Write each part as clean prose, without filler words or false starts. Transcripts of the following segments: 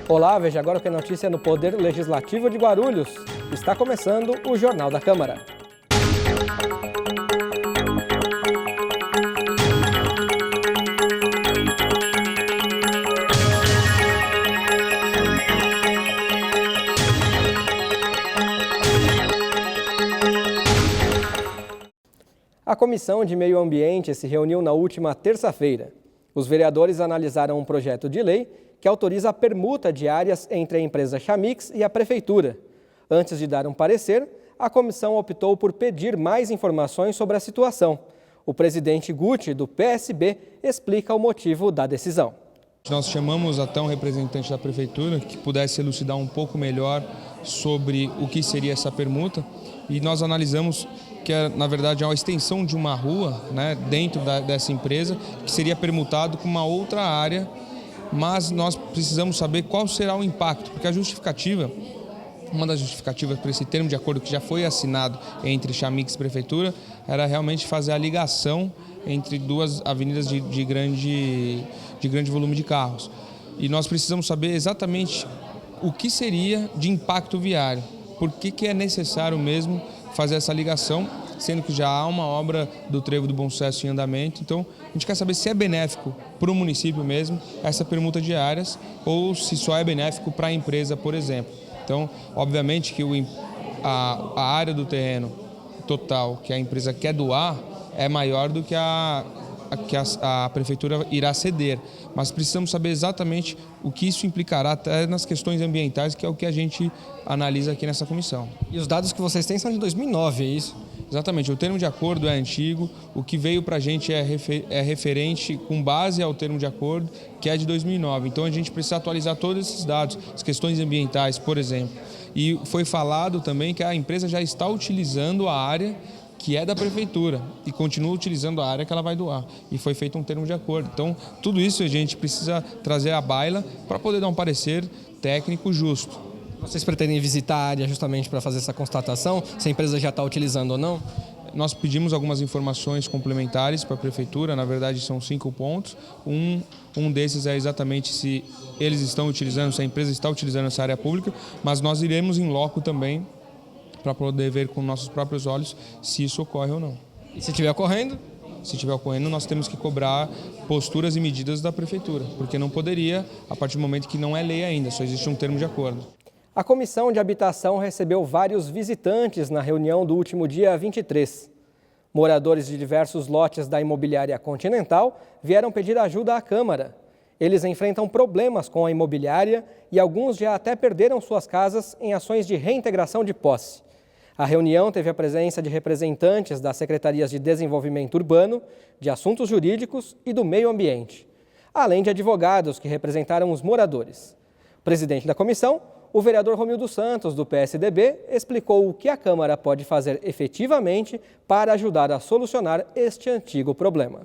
Olá, veja agora o que é notícia no Poder Legislativo de Guarulhos. Está começando o Jornal da Câmara. A Comissão de Meio Ambiente se reuniu na última terça-feira. Os vereadores analisaram um projeto de lei que autoriza a permuta de áreas entre a empresa Chamix e a Prefeitura. Antes de dar um parecer, a comissão optou por pedir mais informações sobre a situação. O presidente Guti, do PSB, explica o motivo da decisão. Nós chamamos até um representante da Prefeitura que pudesse elucidar um pouco melhor sobre o que seria essa permuta e nós analisamos que é, na verdade, é uma extensão de uma rua, né, dentro dessa empresa, que seria permutado com uma outra área, mas nós precisamos saber qual será o impacto, porque a justificativa, uma das justificativas para esse termo de acordo que já foi assinado entre Chamix e Prefeitura, era realmente fazer a ligação entre duas avenidas de grande volume de carros. E nós precisamos saber exatamente o que seria de impacto viário, por que é necessário mesmo fazer essa ligação, sendo que já há uma obra do Trevo do Bom Sucesso em andamento. Então, a gente quer saber se é benéfico para o município mesmo essa permuta de áreas ou se só é benéfico para a empresa, por exemplo. Então, obviamente que a área do terreno total que a empresa quer doar é maior do que a Prefeitura irá ceder, mas precisamos saber exatamente o que isso implicará até nas questões ambientais, que é o que a gente analisa aqui nessa comissão. E os dados que vocês têm são de 2009, é isso? Exatamente, o termo de acordo é antigo, o que veio para a gente é referente com base ao termo de acordo, que é de 2009. Então a gente precisa atualizar todos esses dados, as questões ambientais, por exemplo. E foi falado também que a empresa já está utilizando a área que é da Prefeitura e continua utilizando a área que ela vai doar. E foi feito um termo de acordo. Então, tudo isso a gente precisa trazer à baila para poder dar um parecer técnico justo. Vocês pretendem visitar a área justamente para fazer essa constatação, se a empresa já está utilizando ou não? Nós pedimos algumas informações complementares para a Prefeitura, na verdade são 5 pontos. Um desses é exatamente se eles estão utilizando, se a empresa está utilizando essa área pública, mas nós iremos em loco também para poder ver com nossos próprios olhos se isso ocorre ou não. E se estiver ocorrendo? Se estiver ocorrendo, nós temos que cobrar posturas e medidas da Prefeitura, porque não poderia, a partir do momento que não é lei ainda, só existe um termo de acordo. A Comissão de Habitação recebeu vários visitantes na reunião do último dia 23. Moradores de diversos lotes da imobiliária Continental vieram pedir ajuda à Câmara. Eles enfrentam problemas com a imobiliária e alguns já até perderam suas casas em ações de reintegração de posse. A reunião teve a presença de representantes das Secretarias de Desenvolvimento Urbano, de Assuntos Jurídicos e do Meio Ambiente, além de advogados que representaram os moradores. O presidente da comissão, o vereador Romildo Santos, do PSDB, explicou o que a Câmara pode fazer efetivamente para ajudar a solucionar este antigo problema.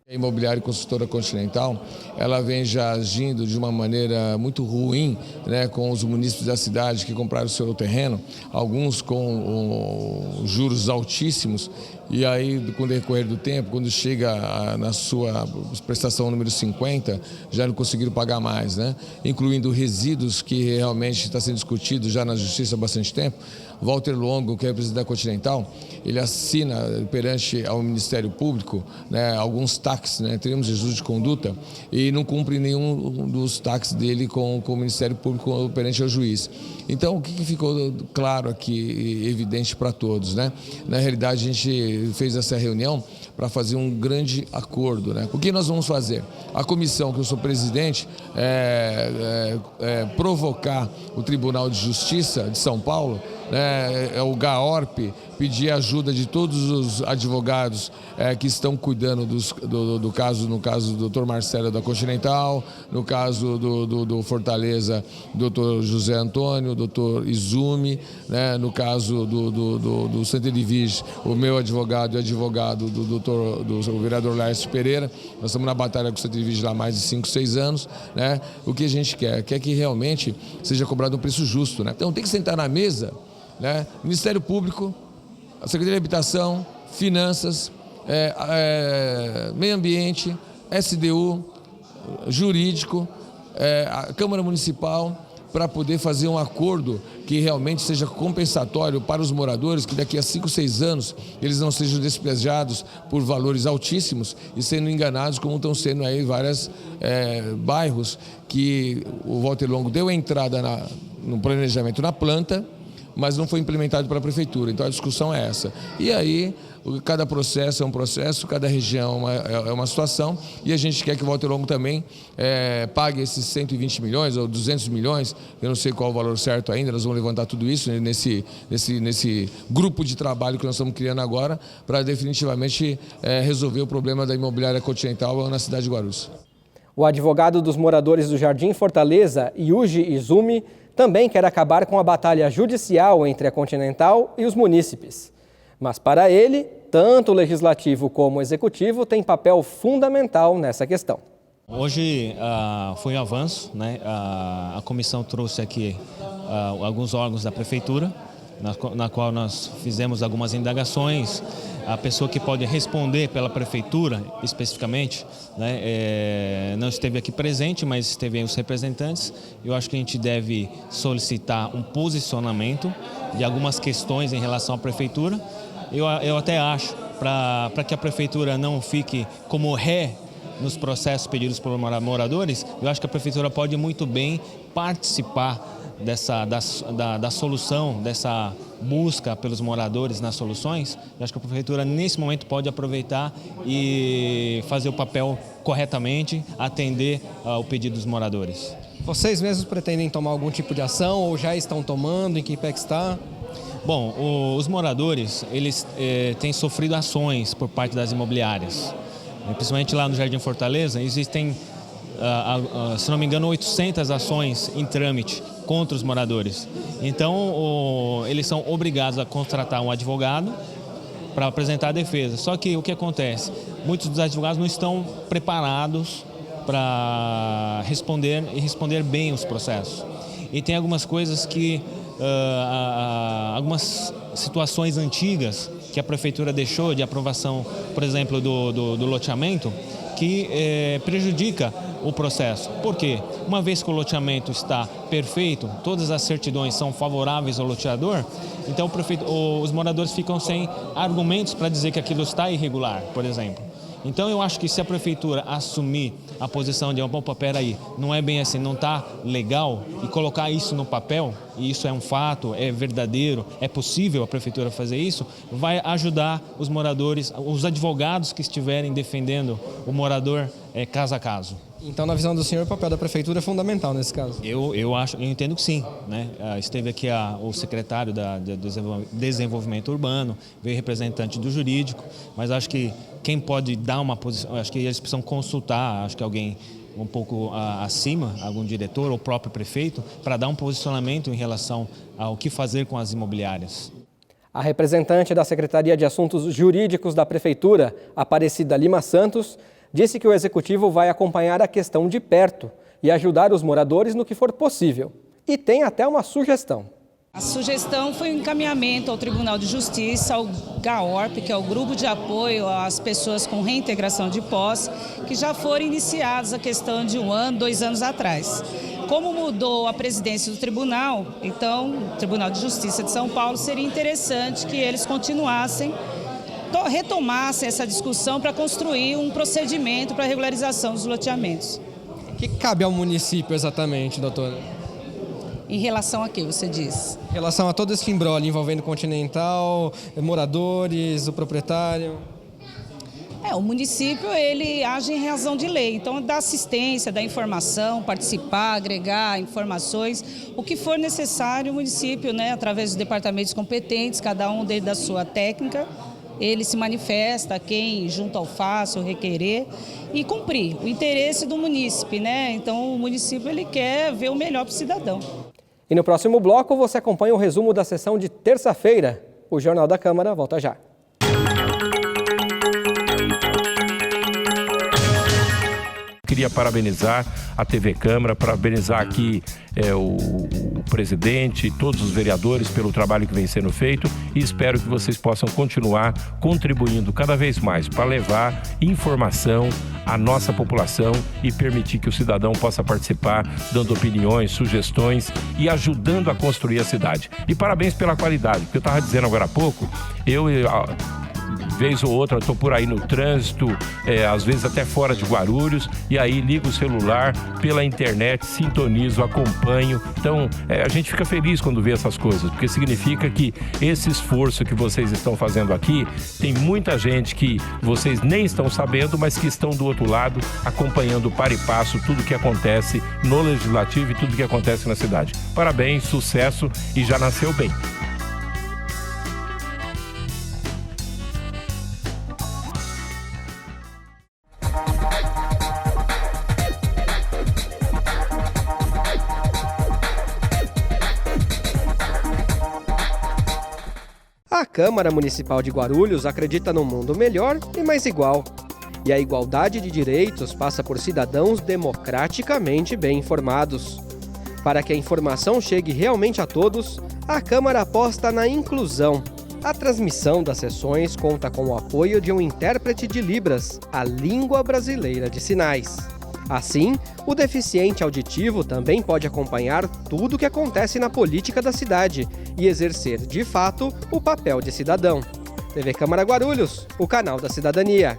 A imobiliária construtora Continental, ela vem já agindo de uma maneira muito ruim, né, com os munícipes da cidade que compraram o seu terreno, alguns com juros altíssimos, e aí, com o decorrer do tempo, quando chega na sua prestação número 50, já não conseguiram pagar mais, né? Incluindo resíduos que realmente está sendo discutido já na Justiça há bastante tempo. Walter Longo, que é o presidente da Continental, ele assina perante ao Ministério Público, né, alguns táxis, né, termos de ajuste de conduta, e não cumpre nenhum dos táxis dele com o Ministério Público perante ao juiz. Então, o que ficou claro aqui, evidente para todos, né? Na realidade, a gente fez essa reunião para fazer um grande acordo, né? O que nós vamos fazer? A comissão, que eu sou presidente, provocar o Tribunal de Justiça de São Paulo, né, o GAORP, pedir ajuda de todos os advogados que estão cuidando do caso, no caso do Dr. Marcelo da Continental, no caso do Fortaleza, Dr. José Antônio, Dr. Izumi, né, no caso do Santa Edvige, o meu advogado e o advogado do vereador Laércio Pereira. Nós estamos na batalha com o Santa Edvige lá há mais de 5, 6 anos, né? O que a gente quer que realmente seja cobrado um preço justo, né? Então tem que sentar na mesa, né? Ministério Público, a Secretaria de Habitação, Finanças, Meio Ambiente, SDU, Jurídico, a Câmara Municipal para poder fazer um acordo que realmente seja compensatório para os moradores, que daqui a 5, 6 anos eles não sejam despejados por valores altíssimos e sendo enganados como estão sendo aí vários bairros que o Walter Longo deu entrada no planejamento na planta, mas não foi implementado para a prefeitura. Então a discussão é essa. E aí, cada processo é um processo, cada região é uma situação, e a gente quer que o Walter Longo também pague esses 120 milhões ou 200 milhões, eu não sei qual o valor certo ainda, nós vamos levantar tudo isso nesse grupo de trabalho que nós estamos criando agora, para definitivamente resolver o problema da imobiliária continental na cidade de Guarulhos. O advogado dos moradores do Jardim Fortaleza, Yuji Izumi, também quer acabar com a batalha judicial entre a Continental e os munícipes. Mas para ele, tanto o legislativo como o executivo têm papel fundamental nessa questão. Hoje foi um avanço, né? A comissão trouxe aqui alguns órgãos da prefeitura, na qual nós fizemos algumas indagações. A pessoa que pode responder pela prefeitura, especificamente, né, não esteve aqui presente, mas esteve os representantes. Eu acho que a gente deve solicitar um posicionamento de algumas questões em relação à prefeitura. Eu até acho, para que a prefeitura não fique como ré nos processos pedidos por moradores, eu acho que a prefeitura pode muito bem participar da solução, dessa busca pelos moradores nas soluções. Eu acho que a prefeitura nesse momento pode aproveitar e fazer o papel corretamente, atender ao pedido dos moradores. Vocês mesmos pretendem tomar algum tipo de ação ou já estão tomando? Em que pé que está? Bom, os moradores, eles têm sofrido ações por parte das imobiliárias. Principalmente lá no Jardim Fortaleza, existem, se não me engano, 800 ações em trâmite contra os moradores. Então, eles são obrigados a contratar um advogado para apresentar a defesa. Só que o que acontece? Muitos dos advogados não estão preparados para responder bem os processos. E tem algumas coisas que, algumas situações antigas que a prefeitura deixou de aprovação, por exemplo, do loteamento, que prejudica o processo. Por quê? Uma vez que o loteamento está perfeito, todas as certidões são favoráveis ao loteador, então os moradores ficam sem argumentos para dizer que aquilo está irregular, por exemplo. Então eu acho que se a prefeitura assumir a posição de, opa, peraí, não é bem assim, não está legal, e colocar isso no papel, e isso é um fato, é verdadeiro, é possível a prefeitura fazer isso, vai ajudar os moradores, os advogados que estiverem defendendo o morador caso a caso. Então, na visão do senhor, o papel da prefeitura é fundamental nesse caso? Eu entendo que sim, né? Esteve aqui o secretário do Desenvolvimento Urbano, veio representante do jurídico, mas acho que quem pode dar uma posição, acho que eles precisam consultar, acho que alguém um pouco acima, algum diretor ou o próprio prefeito, para dar um posicionamento em relação ao que fazer com as imobiliárias. A representante da Secretaria de Assuntos Jurídicos da Prefeitura, Aparecida Lima Santos, disse que o Executivo vai acompanhar a questão de perto e ajudar os moradores no que for possível. E tem até uma sugestão. A sugestão foi um encaminhamento ao Tribunal de Justiça, ao GAORP, que é o Grupo de Apoio às Pessoas com Reintegração de Posse, que já foram iniciados a questão de 1 ano, 2 anos atrás. Como mudou a presidência do tribunal, então, o Tribunal de Justiça de São Paulo, seria interessante que eles continuassem, retomassem essa discussão para construir um procedimento para a regularização dos loteamentos. O que cabe ao município exatamente, doutora? Em relação a que você diz? Em relação a todo esse imbróglio envolvendo Continental, moradores, o proprietário? O município, ele age em razão de lei, então dá assistência, dá informação, participar, agregar informações, o que for necessário o município, né, através dos departamentos competentes, cada um dentro da sua técnica, ele se manifesta, quem junto ao fácil, requerer e cumprir o interesse do munícipe, né? Então o município ele quer ver o melhor para o cidadão. E no próximo bloco você acompanha o resumo da sessão de terça-feira. O Jornal da Câmara volta já. Queria parabenizar a TV Câmara, parabenizar aqui o presidente e todos os vereadores pelo trabalho que vem sendo feito e espero que vocês possam continuar contribuindo cada vez mais para levar informação à nossa população e permitir que o cidadão possa participar, dando opiniões, sugestões e ajudando a construir a cidade. E parabéns pela qualidade, porque eu estava dizendo agora há pouco, vez ou outra estou por aí no trânsito, às vezes até fora de Guarulhos, e aí ligo o celular pela internet, sintonizo, acompanho. Então, a gente fica feliz quando vê essas coisas, porque significa que esse esforço que vocês estão fazendo aqui, tem muita gente que vocês nem estão sabendo, mas que estão do outro lado, acompanhando para e passo tudo que acontece no Legislativo e tudo que acontece na cidade. Parabéns, sucesso e já nasceu bem. A Câmara Municipal de Guarulhos acredita num mundo melhor e mais igual. E a igualdade de direitos passa por cidadãos democraticamente bem informados. Para que a informação chegue realmente a todos, a Câmara aposta na inclusão. A transmissão das sessões conta com o apoio de um intérprete de Libras, a língua brasileira de sinais. Assim, o deficiente auditivo também pode acompanhar tudo o que acontece na política da cidade e exercer, de fato, o papel de cidadão. TV Câmara Guarulhos, o canal da cidadania.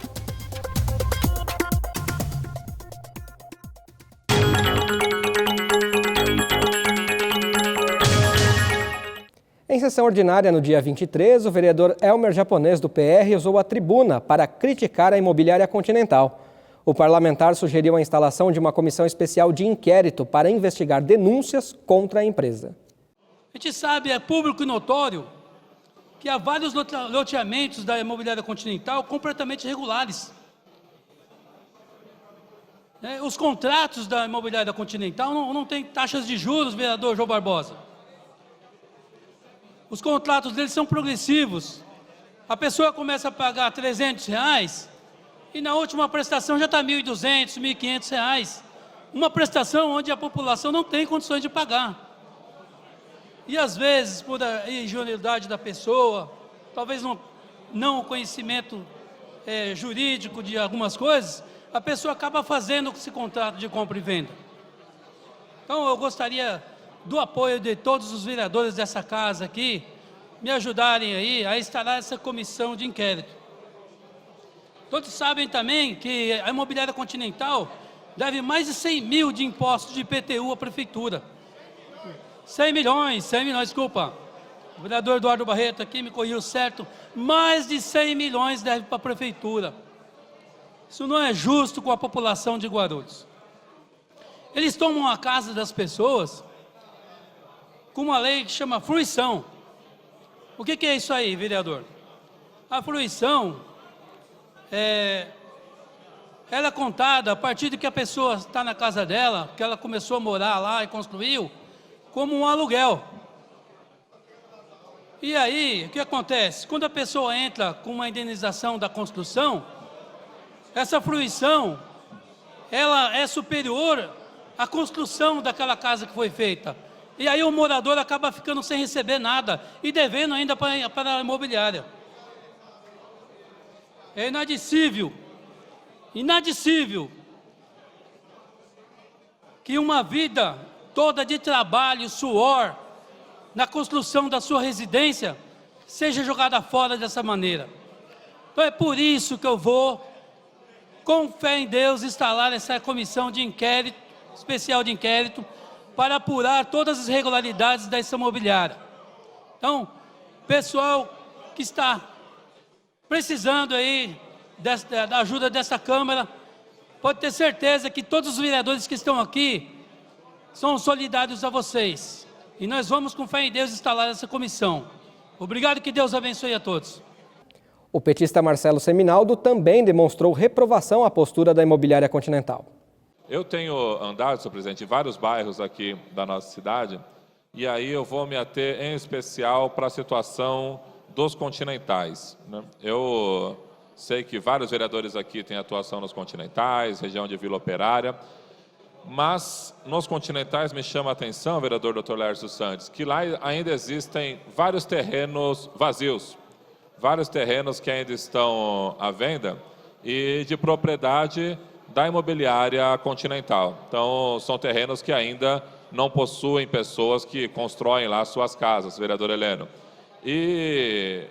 Em sessão ordinária no dia 23, o vereador Elmer Japonês do PR usou a tribuna para criticar a imobiliária Continental. O parlamentar sugeriu a instalação de uma comissão especial de inquérito para investigar denúncias contra a empresa. A gente sabe, é público e notório, que há vários loteamentos da imobiliária Continental completamente irregulares. Os contratos da imobiliária Continental não têm taxas de juros, vereador João Barbosa. Os contratos deles são progressivos. A pessoa começa a pagar R$300 e na última prestação já está R$1.200, R$1.500. Uma prestação onde a população não tem condições de pagar. E às vezes, por a ingenuidade da pessoa, talvez não o conhecimento jurídico de algumas coisas, a pessoa acaba fazendo esse contrato de compra e venda. Então eu gostaria do apoio de todos os vereadores dessa casa aqui, me ajudarem aí a instalar essa comissão de inquérito. Todos sabem também que a imobiliária Continental deve mais de 100 mil de impostos de IPTU à prefeitura. 100 milhões, desculpa. O vereador Eduardo Barreto aqui me corrigiu certo. Mais de 100 milhões deve para a prefeitura. Isso não é justo com a população de Guarulhos. Eles tomam a casa das pessoas com uma lei que chama fruição. O que é isso aí, vereador? A fruição ela é contada a partir de que a pessoa está na casa dela, que ela começou a morar lá e construiu, como um aluguel. E aí, o que acontece? Quando a pessoa entra com uma indenização da construção, essa fruição, ela é superior à construção daquela casa que foi feita. E aí o morador acaba ficando sem receber nada e devendo ainda para a imobiliária. É inadmissível que uma vida toda de trabalho, suor, na construção da sua residência, seja jogada fora dessa maneira. Então é por isso que eu vou, com fé em Deus, instalar essa comissão de inquérito, especial de inquérito, para apurar todas as irregularidades dessa imobiliária. Então, pessoal que está precisando aí da ajuda dessa Câmara, pode ter certeza que todos os vereadores que estão aqui são solidários a vocês. E nós vamos, com fé em Deus, instalar essa comissão. Obrigado, que Deus abençoe a todos. O petista Marcelo Seminaldo também demonstrou reprovação à postura da imobiliária Continental. Eu tenho andado, senhor presidente, em vários bairros aqui da nossa cidade, e aí eu vou me ater em especial para a situação dos continentais, né? Eu Sei que vários vereadores aqui têm atuação nos continentais, região de Vila Operária, mas nos continentais me chama a atenção, vereador Dr. Lércio Santos, que lá ainda existem vários terrenos vazios, vários terrenos que ainda estão à venda e de propriedade da imobiliária continental. Então, são terrenos que ainda não possuem pessoas que constroem lá suas casas, vereador Heleno. E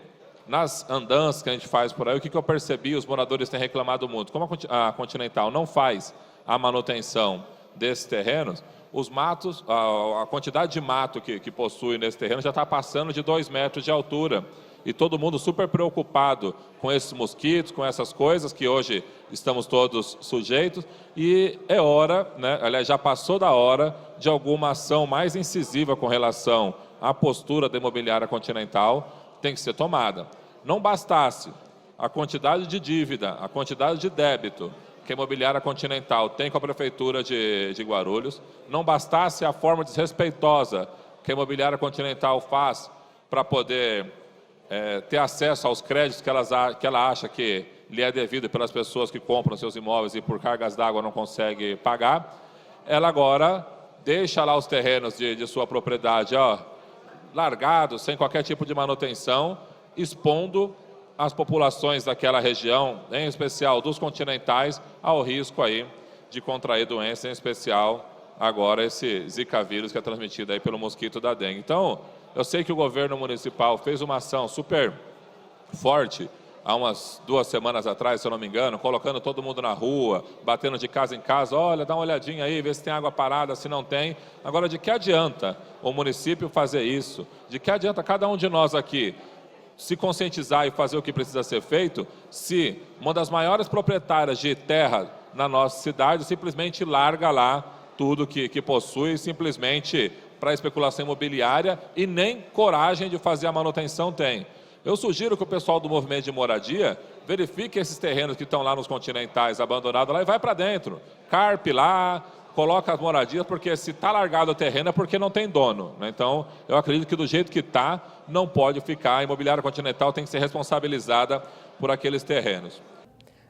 nas andanças que a gente faz por aí, o que eu percebi, os moradores têm reclamado muito. Como a Continental não faz a manutenção desses terrenos, os matos, a quantidade de mato que possui nesse terreno já está passando de 2 metros de altura. E todo mundo super preocupado com esses mosquitos, com essas coisas que hoje estamos todos sujeitos. E é hora, né, aliás, já passou da hora de alguma ação mais incisiva com relação à postura da imobiliária continental, tem que ser tomada. Não bastasse a quantidade de dívida, a quantidade de débito que a imobiliária continental tem com a prefeitura de Guarulhos, não bastasse a forma desrespeitosa que a imobiliária continental faz para poder ter acesso aos créditos que ela acha que lhe é devido pelas pessoas que compram seus imóveis e por cargas d'água não consegue pagar, ela agora deixa lá os terrenos de sua propriedade largados, sem qualquer tipo de manutenção, expondo as populações daquela região, em especial dos continentais, ao risco aí de contrair doença, em especial agora esse Zika vírus que é transmitido aí pelo mosquito da dengue. Então, eu sei que o governo municipal fez uma ação super forte há umas 2 semanas atrás, se eu não me engano, colocando todo mundo na rua, batendo de casa em casa, olha, dá uma olhadinha aí, vê se tem água parada, se não tem. Agora, de que adianta o município fazer isso? De que adianta cada um de nós aqui se conscientizar e fazer o que precisa ser feito, se uma das maiores proprietárias de terra na nossa cidade simplesmente larga lá tudo que possui, simplesmente para especulação imobiliária e nem coragem de fazer a manutenção tem. Eu sugiro que o pessoal do movimento de moradia verifique esses terrenos que estão lá nos continentais abandonados lá e vai para dentro, carpe lá, coloca as moradias, porque se está largado o terreno é porque não tem dono, né? Então, eu acredito que do jeito que está, não pode ficar. A imobiliária continental tem que ser responsabilizada por aqueles terrenos.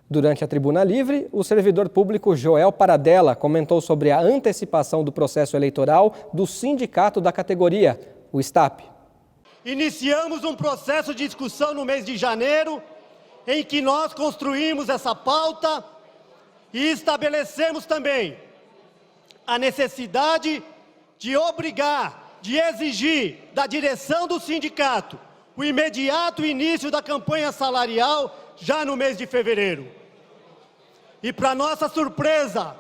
Durante a tribuna livre, o servidor público Joel Paradella comentou sobre a antecipação do processo eleitoral do sindicato da categoria, o STAP. Iniciamos um processo de discussão no mês de janeiro, em que nós construímos essa pauta e estabelecemos também a necessidade de obrigar, de exigir da direção do sindicato o imediato início da campanha salarial já no mês de fevereiro. E para nossa surpresa,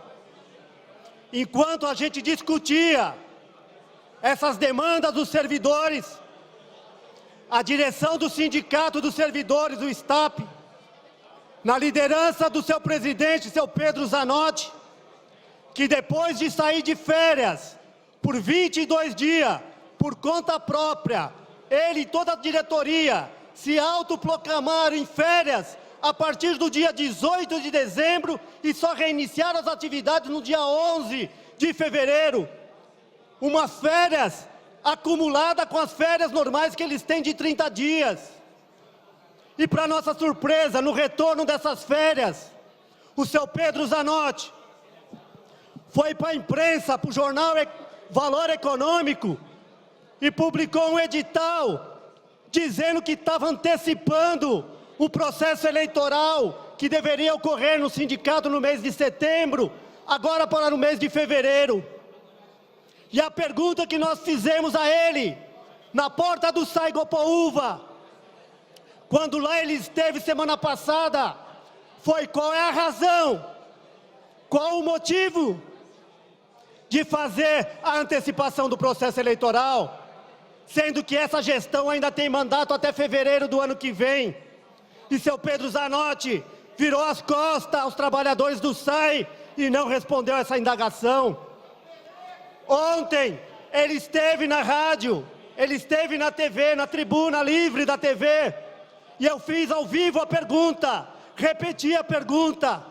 enquanto a gente discutia essas demandas dos servidores, a direção do Sindicato dos Servidores, do STAP, na liderança do seu presidente, seu Pedro Zanotti, que depois de sair de férias por 22 dias, por conta própria, ele e toda a diretoria se autoproclamaram em férias a partir do dia 18 de dezembro e só reiniciaram as atividades no dia 11 de fevereiro. Uma férias acumulada com as férias normais que eles têm de 30 dias. E para nossa surpresa, no retorno dessas férias, o seu Pedro Zanotti foi para a imprensa, para o jornal Valor Econômico, e publicou um edital dizendo que estava antecipando o processo eleitoral que deveria ocorrer no sindicato no mês de setembro, agora para no mês de fevereiro. E a pergunta que nós fizemos a ele, na porta do Saigopoúva, quando lá ele esteve semana passada, foi: qual é a razão, qual o motivo de fazer a antecipação do processo eleitoral, sendo que essa gestão ainda tem mandato até fevereiro do ano que vem. E seu Pedro Zanotti virou as costas aos trabalhadores do SAI e não respondeu essa indagação. Ontem, ele esteve na rádio, ele esteve na TV, na tribuna livre da TV, e eu fiz ao vivo a pergunta, repeti a pergunta,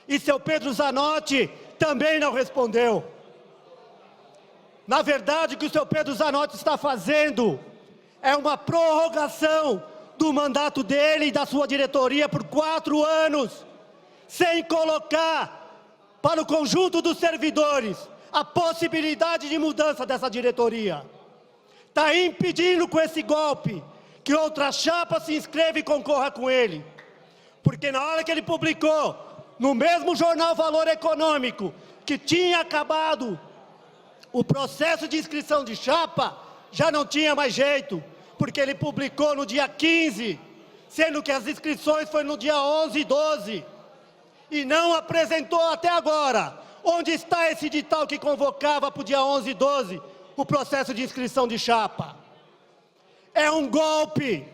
e seu Pedro Zanotti também não respondeu. Na verdade, o que o seu Pedro Zanotti está fazendo é uma prorrogação do mandato dele e da sua diretoria por 4 anos, sem colocar para o conjunto dos servidores a possibilidade de mudança dessa diretoria. Está impedindo com esse golpe que outra chapa se inscreva e concorra com ele. Porque na hora que ele publicou, no mesmo jornal Valor Econômico, que tinha acabado o processo de inscrição de chapa, já não tinha mais jeito, porque ele publicou no dia 15, sendo que as inscrições foram no dia 11 e 12, e não apresentou até agora. Onde está esse edital que convocava para o dia 11 e 12 o processo de inscrição de chapa? É um golpe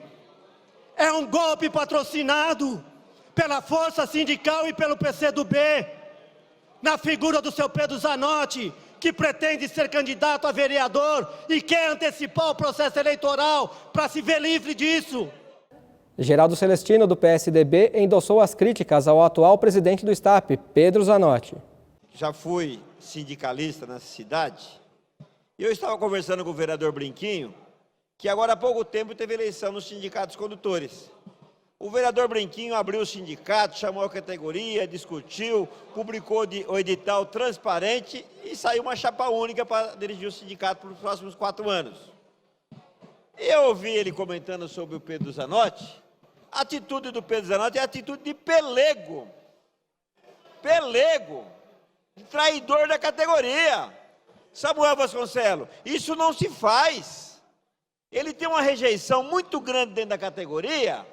patrocinado pela Força Sindical e pelo PCdoB, na figura do seu Pedro Zanotti, que pretende ser candidato a vereador e quer antecipar o processo eleitoral para se ver livre disso. Geraldo Celestino, do PSDB, endossou as críticas ao atual presidente do STAP, Pedro Zanotti. Já fui sindicalista nessa cidade, e eu estava conversando com o vereador Brinquinho, que agora há pouco tempo teve eleição nos sindicatos condutores. O vereador Brinquinho abriu o sindicato, chamou a categoria, discutiu, publicou o edital transparente e saiu uma chapa única para dirigir o sindicato para os próximos 4 anos. Eu ouvi ele comentando sobre o Pedro Zanotti. A atitude do Pedro Zanotti é a atitude de pelego. Pelego. Traidor da categoria. Samuel Vasconcelos, isso não se faz. Ele tem uma rejeição muito grande dentro da categoria.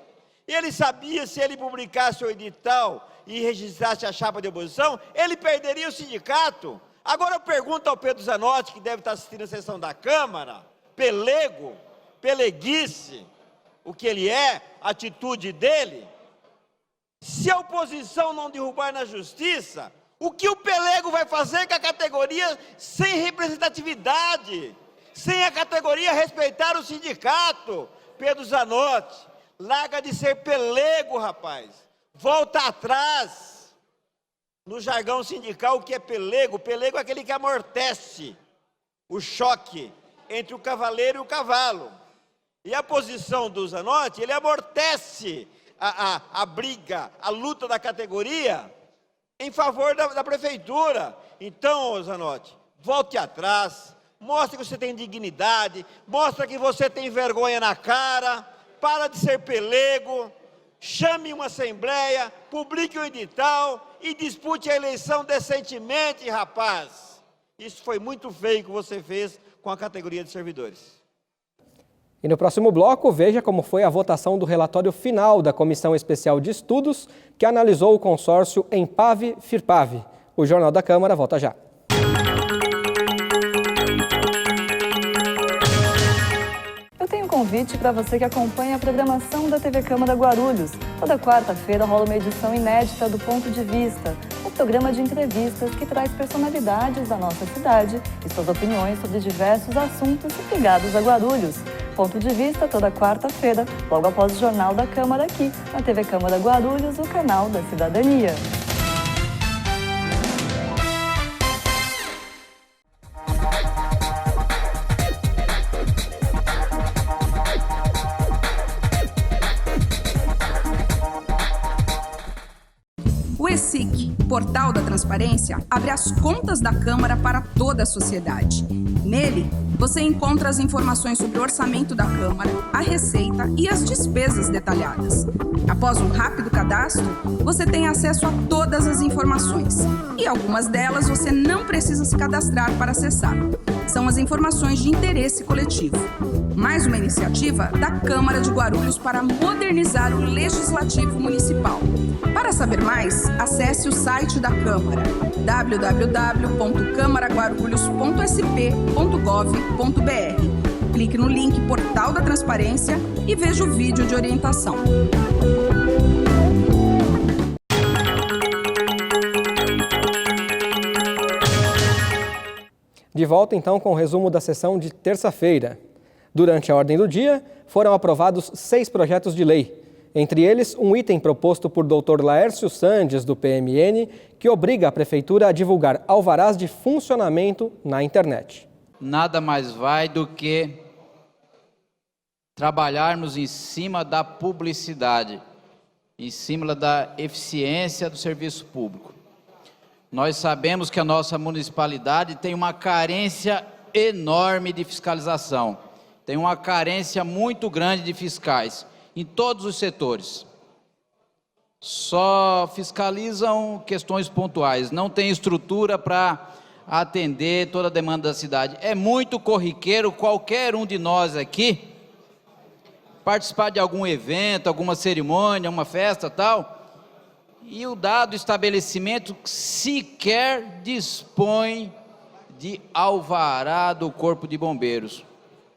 Ele sabia, se ele publicasse o edital e registrasse a chapa de oposição, ele perderia o sindicato. Agora eu pergunto ao Pedro Zanotti, que deve estar assistindo a sessão da Câmara, pelego, peleguice, o que ele é, a atitude dele. Se a oposição não derrubar na justiça, o que o pelego vai fazer com a categoria sem representatividade, sem a categoria respeitar o sindicato? Pedro Zanotti, larga de ser pelego, rapaz. Volta atrás. No jargão sindical, o que é pelego? Pelego é aquele que amortece o choque entre o cavaleiro e o cavalo. E a posição do Zanotti, ele amortece a briga, a luta da categoria em favor da prefeitura. Então, Zanotti, volte atrás, mostre que você tem dignidade, mostre que você tem vergonha na cara, para de ser pelego, chame uma assembleia, publique o edital e dispute a eleição decentemente, rapaz. Isso foi muito feio que você fez com a categoria de servidores. E no próximo bloco, veja como foi a votação do relatório final da Comissão Especial de Estudos, que analisou o consórcio Empave-Firpave. O Jornal da Câmara volta já. Eu tenho um convite para você que acompanha a programação da TV Câmara Guarulhos. Toda quarta-feira rola uma edição inédita do Ponto de Vista, um programa de entrevistas que traz personalidades da nossa cidade e suas opiniões sobre diversos assuntos ligados a Guarulhos. Ponto de Vista toda quarta-feira, logo após o Jornal da Câmara aqui, na TV Câmara Guarulhos, o canal da cidadania. O ESIC, Portal da Transparência, abre as contas da Câmara para toda a sociedade. Nele, você encontra as informações sobre o orçamento da Câmara, a receita e as despesas detalhadas. Após um rápido cadastro, você tem acesso a todas as informações. E algumas delas você não precisa se cadastrar para acessar. São as informações de interesse coletivo. Mais uma iniciativa da Câmara de Guarulhos para modernizar o Legislativo Municipal. Para saber mais, acesse o site da Câmara, www.câmaraguarulhos.sp.gov.br. Clique no link Portal da Transparência e veja o vídeo de orientação. De volta então com o resumo da sessão de terça-feira. Durante a ordem do dia, foram aprovados 6 projetos de lei. Entre eles, um item proposto por Dr. Laércio Sandes, do PMN, que obriga a Prefeitura a divulgar alvarás de funcionamento na internet. Nada mais vai do que trabalharmos em cima da publicidade, em cima da eficiência do serviço público. Nós sabemos que a nossa municipalidade tem uma carência enorme de fiscalização, tem uma carência muito grande de fiscais em todos os setores. Só fiscalizam questões pontuais, não tem estrutura para atender toda a demanda da cidade. É muito corriqueiro qualquer um de nós aqui participar de algum evento, alguma cerimônia, uma festa, tal, e o dado estabelecimento sequer dispõe de alvará do Corpo de Bombeiros,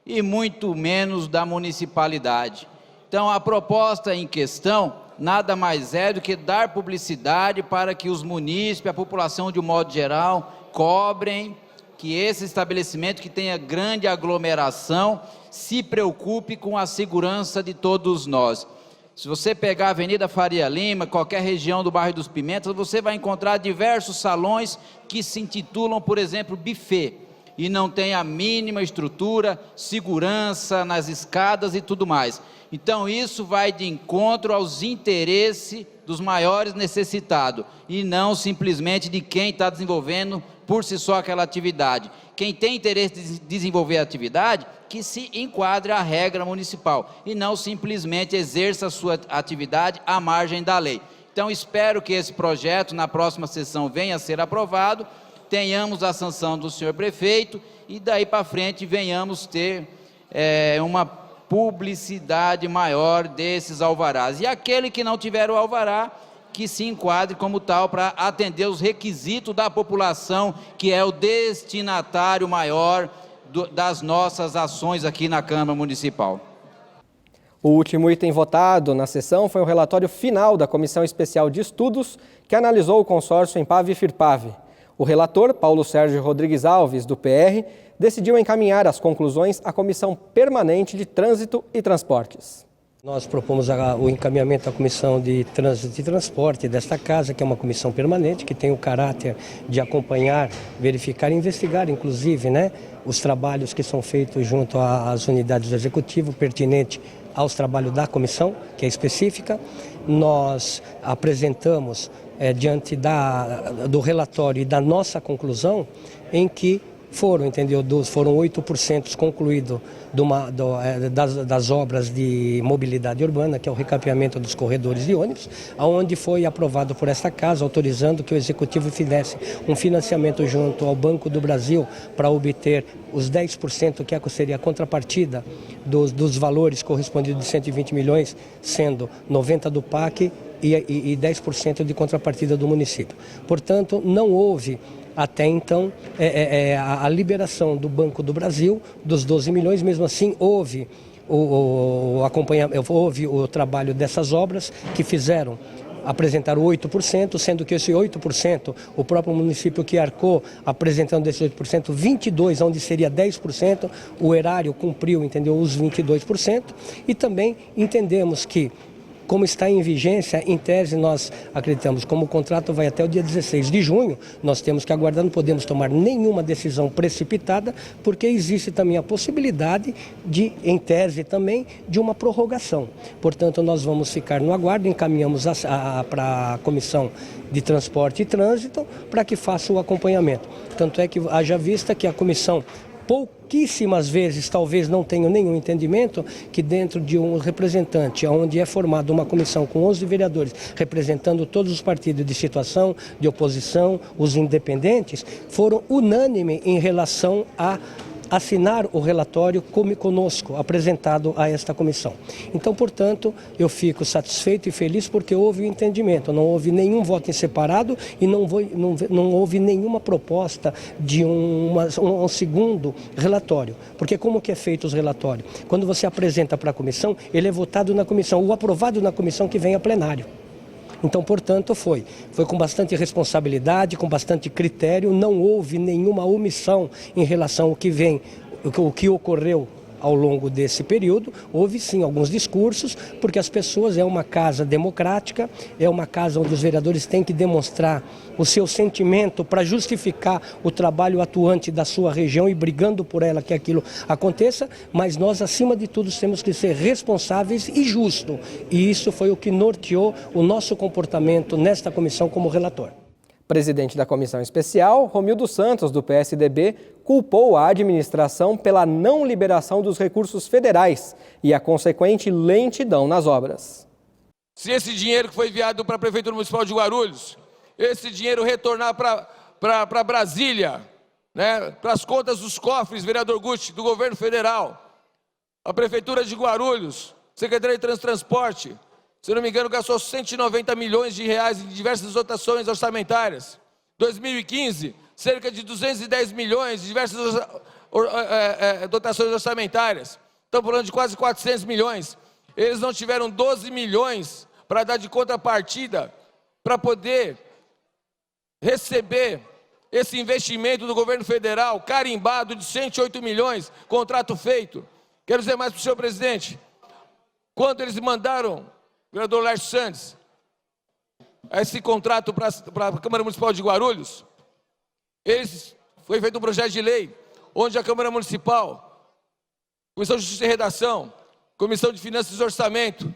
e muito menos da municipalidade. Então, a proposta em questão nada mais é do que dar publicidade para que os munícipes, a população de um modo geral, cobrem que esse estabelecimento que tenha grande aglomeração se preocupe com a segurança de todos nós. Se você pegar a Avenida Faria Lima, qualquer região do bairro dos Pimentas, você vai encontrar diversos salões que se intitulam, por exemplo, buffet, e não tem a mínima estrutura, segurança nas escadas e tudo mais. Então isso vai de encontro aos interesses dos maiores necessitados, e não simplesmente de quem está desenvolvendo por si só aquela atividade. Quem tem interesse de desenvolver a atividade, que se enquadre à regra municipal, e não simplesmente exerça a sua atividade à margem da lei. Então espero que esse projeto na próxima sessão venha a ser aprovado, tenhamos a sanção do senhor prefeito, e daí para frente venhamos ter uma publicidade maior desses alvarás. E aquele que não tiver o alvará, que se enquadre como tal para atender os requisitos da população, que é o destinatário maior das nossas ações aqui na Câmara Municipal. O último item votado na sessão foi o relatório final da Comissão Especial de Estudos, que analisou o consórcio Empave e Firpave. O relator, Paulo Sérgio Rodrigues Alves, do PR, decidiu encaminhar as conclusões à Comissão Permanente de Trânsito e Transportes. Nós propomos o encaminhamento à Comissão de Trânsito e Transporte desta casa, que é uma comissão permanente, que tem o caráter de acompanhar, verificar e investigar, inclusive, os trabalhos que são feitos junto às unidades do Executivo, pertinente aos trabalhos da comissão, que é específica. Nós apresentamos, diante do relatório e da nossa conclusão, em que foram 8% concluídos das obras de mobilidade urbana, que é o recapeamento dos corredores de ônibus, onde foi aprovado por esta casa, autorizando que o Executivo fizesse um financiamento junto ao Banco do Brasil para obter os 10%, que seria a contrapartida dos valores correspondidos de 120 milhões, sendo 90% do PAC e 10% de contrapartida do município. Portanto, não houve até então a liberação do Banco do Brasil dos 12 milhões, mesmo assim houve o trabalho dessas obras que apresentaram 8%, sendo que esse 8%, o próprio município que arcou apresentando esse 8%, 22%, onde seria 10%, o erário cumpriu, os 22%, e também entendemos que, como está em vigência, em tese nós acreditamos, como o contrato vai até o dia 16 de junho, nós temos que aguardar, não podemos tomar nenhuma decisão precipitada, porque existe também a possibilidade em tese também, de uma prorrogação. Portanto, nós vamos ficar no aguardo, encaminhamos para a Comissão de Transporte e Trânsito para que faça o acompanhamento. Tanto é que haja vista que a comissão pouquíssimas vezes, talvez não tenham nenhum entendimento, que dentro de um representante, onde é formada uma comissão com 11 vereadores, representando todos os partidos de situação, de oposição, os independentes, foram unânimes em relação a assinar o relatório conosco, apresentado a esta comissão. Então, portanto, eu fico satisfeito e feliz porque houve o entendimento, não houve nenhum voto em separado e não houve nenhuma proposta de um segundo relatório. Porque como que é feito os relatórios? Quando você apresenta para a comissão, ele é votado na comissão, o aprovado na comissão que vem a plenário. Então, portanto, foi com bastante responsabilidade, com bastante critério, não houve nenhuma omissão em relação ao que ocorreu ao longo desse período. Houve sim alguns discursos, porque as pessoas, é uma casa democrática, é uma casa onde os vereadores têm que demonstrar o seu sentimento para justificar o trabalho atuante da sua região e brigando por ela que aquilo aconteça, mas nós, acima de tudo, temos que ser responsáveis e justos. E isso foi o que norteou o nosso comportamento nesta comissão como relator. Presidente da Comissão Especial, Romildo Santos, do PSDB, culpou a administração pela não liberação dos recursos federais e a consequente lentidão nas obras. Se esse dinheiro que foi enviado para a Prefeitura Municipal de Guarulhos, esse dinheiro retornar para Brasília, né, para as contas dos cofres, vereador Guti, do governo federal, a Prefeitura de Guarulhos, Secretaria de Transporte, se não me engano, gastou 190 milhões de reais em diversas dotações orçamentárias. 2015, cerca de 210 milhões de diversas dotações orçamentárias. Estamos falando de quase 400 milhões. Eles não tiveram 12 milhões para dar de contrapartida, para poder receber esse investimento do governo federal, carimbado de 108 milhões, contrato feito. Quero dizer mais para o senhor presidente, quando eles mandaram, vereador Lércio Santos, esse contrato para a Câmara Municipal de Guarulhos, foi feito um projeto de lei, onde a Câmara Municipal, Comissão de Justiça e Redação, Comissão de Finanças e Orçamento,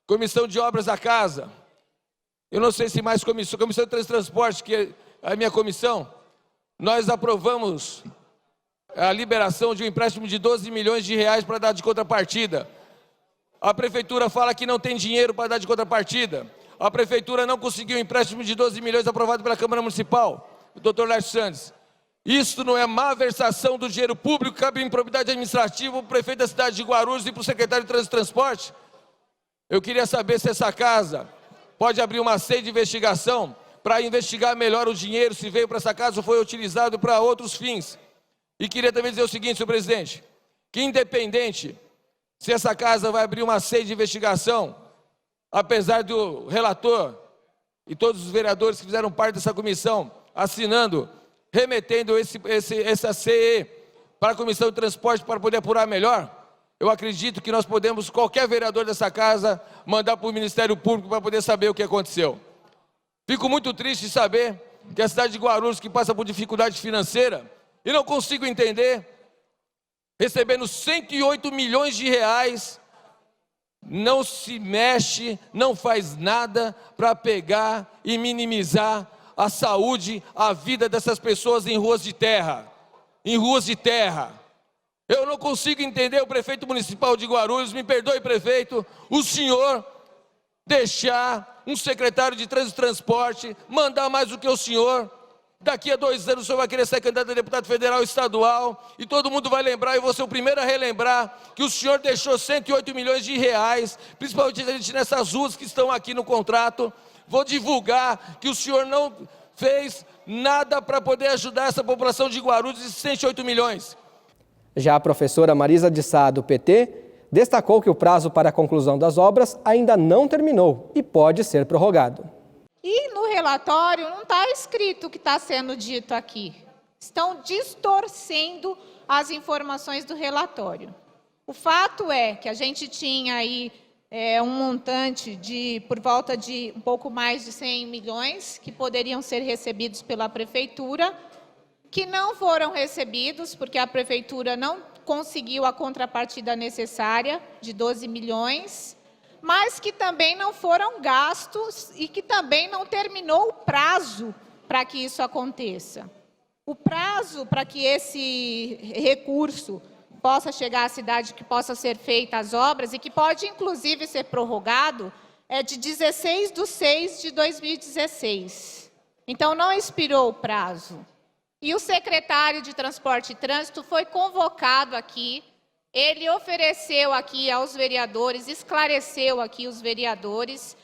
Comissão de Obras da Casa, eu não sei se mais Comissão de Transporte, que é a minha comissão, nós aprovamos a liberação de um empréstimo de 12 milhões de reais para dar de contrapartida. A Prefeitura fala que não tem dinheiro para dar de contrapartida. A Prefeitura não conseguiu um empréstimo de 12 milhões aprovado pela Câmara Municipal, o doutor Lércio Santos. Isso não é malversação do dinheiro público, cabe improbidade administrativa para o prefeito da cidade de Guarulhos e para o secretário de Trânsito e Transporte? Eu queria saber se essa casa pode abrir uma sede de investigação para investigar melhor o dinheiro, se veio para essa casa ou foi utilizado para outros fins. E queria também dizer o seguinte, senhor presidente, que independente se essa casa vai abrir uma sede de investigação, apesar do relator e todos os vereadores que fizeram parte dessa comissão assinando, remetendo essa CE para a Comissão de Transporte para poder apurar melhor, eu acredito que nós podemos, qualquer vereador dessa casa, mandar para o Ministério Público para poder saber o que aconteceu. Fico muito triste de saber que a cidade de Guarulhos, que passa por dificuldade financeira, e não consigo entender, recebendo 108 milhões de reais, não se mexe, não faz nada para pegar e minimizar a saúde, a vida dessas pessoas em ruas de terra. Em ruas de terra. Eu não consigo entender o prefeito municipal de Guarulhos, me perdoe, prefeito, o senhor deixar um secretário de Trânsito e Transporte mandar mais do que o senhor. Daqui a 2 anos o senhor vai querer ser candidato a deputado federal e estadual, e todo mundo vai lembrar, e vou ser o primeiro a relembrar, que o senhor deixou 108 milhões de reais, principalmente nessas ruas que estão aqui no contrato. Vou divulgar que o senhor não fez nada para poder ajudar essa população de Guarulhos, de 108 milhões. Já a professora Marisa de Sá, do PT, destacou que o prazo para a conclusão das obras ainda não terminou e pode ser prorrogado. E no relatório não está escrito o que está sendo dito aqui. Estão distorcendo as informações do relatório. O fato é que a gente tinha aí um montante por volta de um pouco mais de 100 milhões que poderiam ser recebidos pela Prefeitura, que não foram recebidos porque a Prefeitura não conseguiu a contrapartida necessária de 12 milhões, mas que também não foram gastos e que também não terminou o prazo para que isso aconteça. O prazo para que esse recurso possa chegar à cidade, que possa ser feita as obras e que pode inclusive ser prorrogado, é de 16/6/2016. Então não expirou o prazo. E o secretário de Transporte e Trânsito foi convocado aqui. Ele ofereceu aqui aos vereadores, esclareceu aqui os vereadores,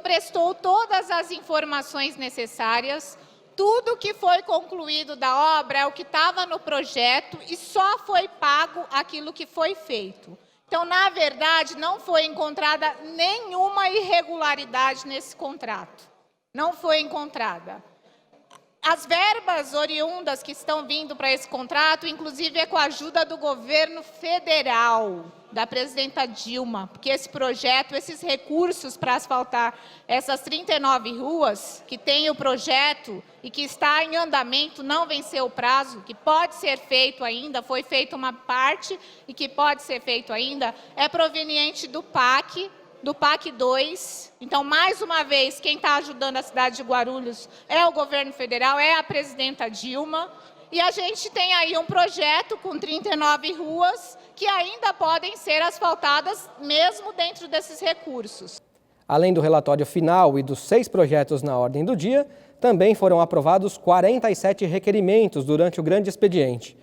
prestou todas as informações necessárias. Tudo que foi concluído da obra é o que estava no projeto e só foi pago aquilo que foi feito. Então, na verdade, não foi encontrada nenhuma irregularidade nesse contrato. Não foi encontrada. As verbas oriundas que estão vindo para esse contrato, inclusive é com a ajuda do governo federal, da presidenta Dilma, porque esse projeto, esses recursos para asfaltar essas 39 ruas, que tem o projeto e que está em andamento, não venceu o prazo, que pode ser feito ainda, foi feita uma parte e que pode ser feito ainda, é proveniente do PAC 2. Então, mais uma vez, quem está ajudando a cidade de Guarulhos é o governo federal, é a presidenta Dilma. E a gente tem aí um projeto com 39 ruas que ainda podem ser asfaltadas, mesmo dentro desses recursos. Além do relatório final e dos 6 projetos na ordem do dia, também foram aprovados 47 requerimentos durante o grande expediente.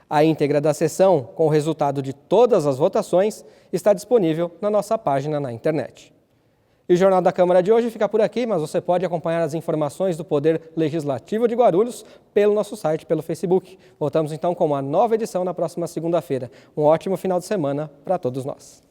A íntegra da sessão, com o resultado de todas as votações, está disponível na nossa página na internet. E o Jornal da Câmara de hoje fica por aqui, mas você pode acompanhar as informações do Poder Legislativo de Guarulhos pelo nosso site, pelo Facebook. Voltamos então com uma nova edição na próxima segunda-feira. Um ótimo final de semana para todos nós.